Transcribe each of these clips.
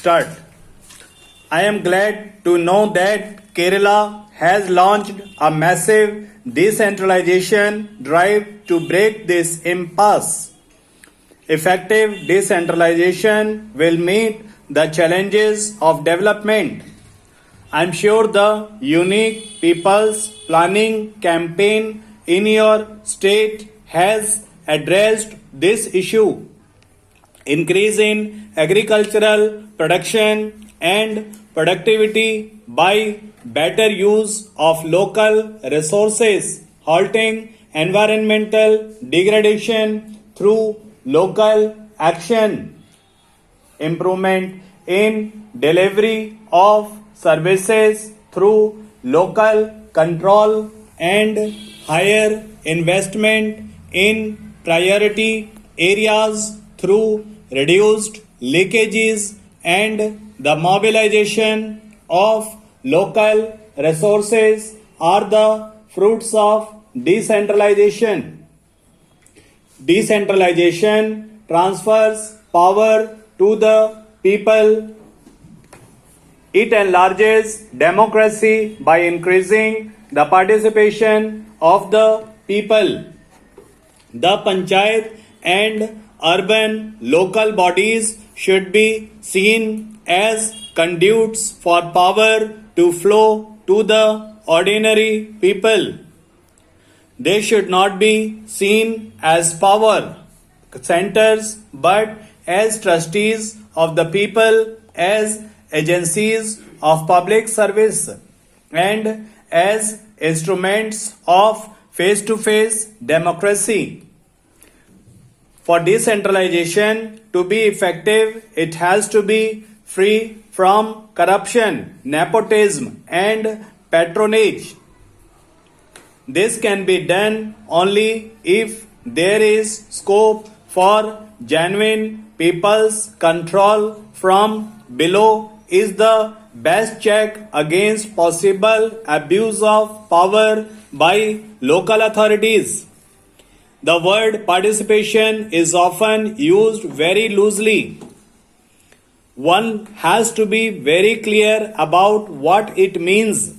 start. I am glad to know that Kerala has launched a massive decentralization drive to break this impasse. Effective decentralization will meet the challenges of development. I'm sure the unique People's Planning campaign in your state has addressed this issue. Increase in agricultural production and productivity by better use of local resources, halting environmental degradation through local action, improvement in delivery of services through local control, and higher investment in priority areas through reduced leakages and the mobilization of local resources are the fruits of decentralization. Decentralization transfers power to the people. It enlarges democracy by increasing the participation of the people. The panchayat and urban local bodies should be seen as conduits for power to flow to the ordinary people. They should not be seen as power centers but as trustees of the people, as agencies of public service, and as instruments of face to face democracy. For decentralization to be effective, it has to be free from corruption, nepotism, and patronage. This can be done only if there is scope for genuine people's control from below is the best check against possible abuse of power by local authorities. The word participation is often used very loosely. One has to be very clear about what it means.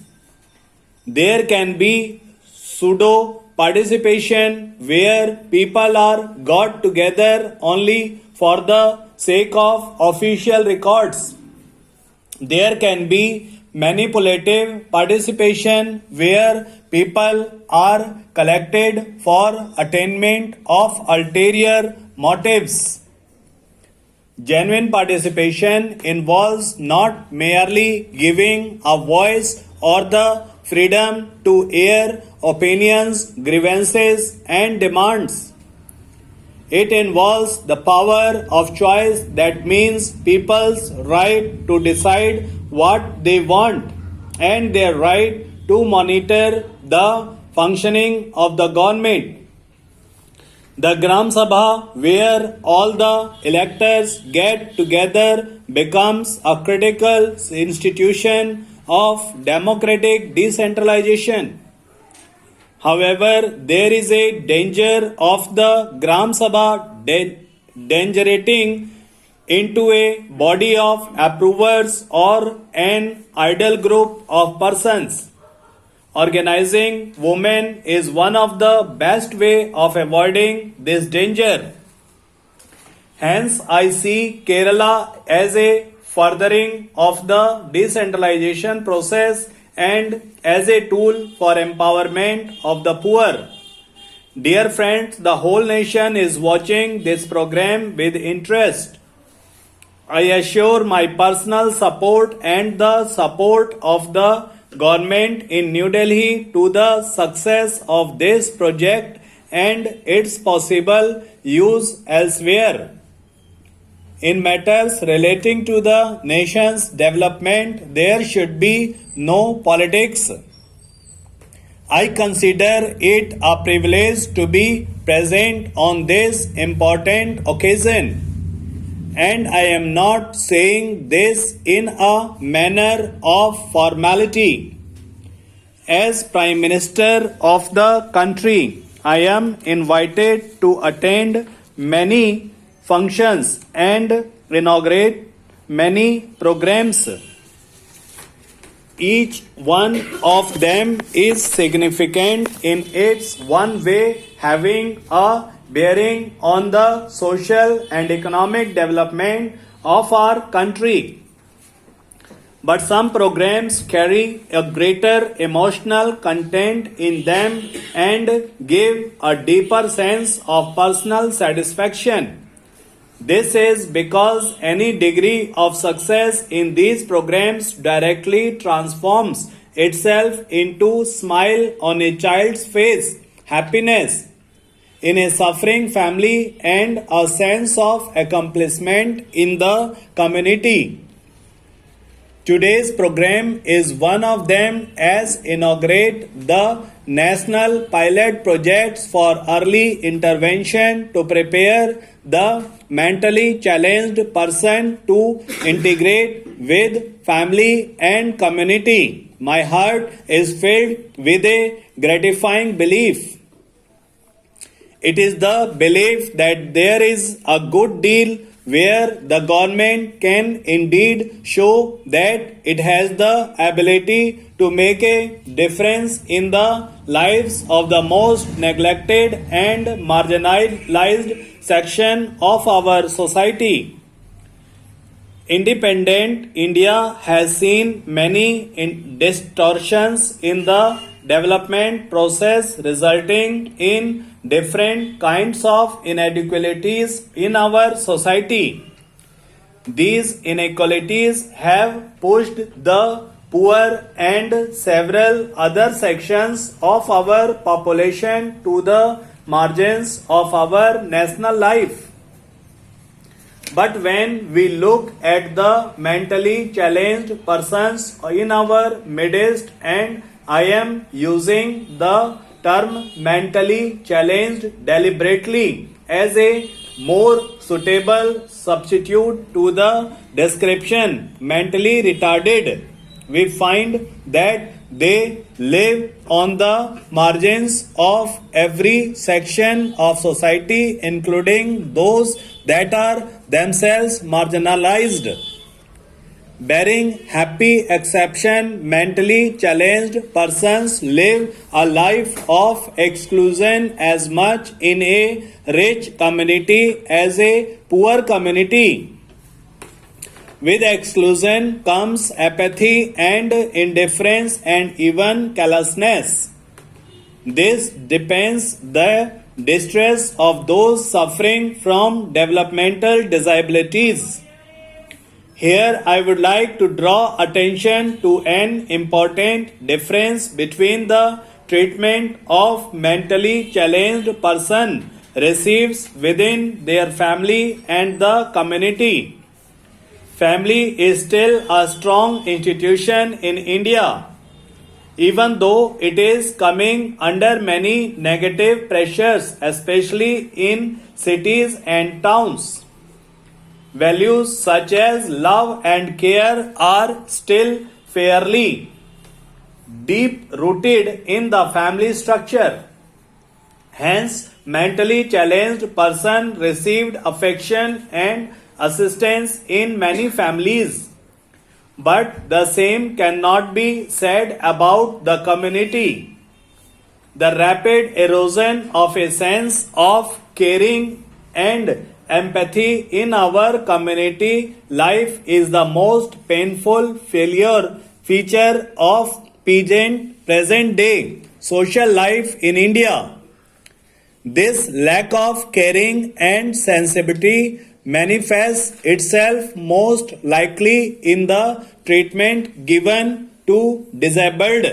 There can be pseudo participation where people are got together only for the sake of official records. There can be manipulative participation where people are collected for attainment of ulterior motives. Genuine participation involves not merely giving a voice or the freedom to air opinions, grievances, and demands. It involves the power of choice, that means people's right to decide what they want and their right to monitor the functioning of the government. The Gram Sabha, where all the electors get together, becomes a critical institution of democratic decentralization. However, there is a danger of the Gram Sabha degenerating into a body of approvers or an idle group of persons. Organizing women is one of the best way of avoiding this danger. Hence, I see Kerala as a furthering of the decentralization process and as a tool for empowerment of the poor. Dear friends, the whole nation is watching this program with interest. I assure my personal support and the support of the government in New Delhi to the success of this project and its possible use elsewhere. In matters relating to the nation's development, there should be no politics. I consider it a privilege to be present on this important occasion, and I am not saying this in a manner of formality. As Prime Minister of the country, I am invited to attend many functions and inaugurate many programs. Each one of them is significant in its one way, having a bearing on the social and economic development of our country. But some programs carry a greater emotional content in them and give a deeper sense of personal satisfaction. This is because any degree of success in these programs directly transforms itself into smile on a child's face, happiness in a suffering family, and a sense of accomplishment in the community. Today's program is one of them, as inaugurate the national pilot projects for early intervention to prepare the mentally challenged person to integrate with family and community. My heart is filled with a gratifying belief. It is the belief that there is a good deal where the government can indeed show that it has the ability to make a difference in the lives of the most neglected and marginalized section of our society. Independent India has seen many distortions in the development process, resulting in different kinds of inequalities in our society. These inequalities have pushed the poor and several other sections of our population to the margins of our national life. But when we look at the mentally challenged persons in our midst, and I am using the term mentally challenged deliberately as a more suitable substitute to the description mentally retarded, we find that they live on the margins of every section of society, including those that are themselves marginalized. Bearing happy exception, mentally challenged persons live a life of exclusion as much in a rich community as a poor community. With exclusion comes apathy and indifference and even callousness. This depends the distress of those suffering from developmental disabilities. Here I would like to draw attention to an important difference between the treatment of mentally challenged person receives within their family and the community. Family is still a strong institution in India, even though it is coming under many negative pressures, especially in cities and towns. Values such as love and care are still fairly deep rooted in the family structure. Hence, mentally challenged person received affection and assistance in many families. But the same cannot be said about the community. The rapid erosion of a sense of caring and empathy in our community life is the most painful feature of present day social life in India. This lack of caring and sensitivity manifests itself most likely in the treatment given to disabled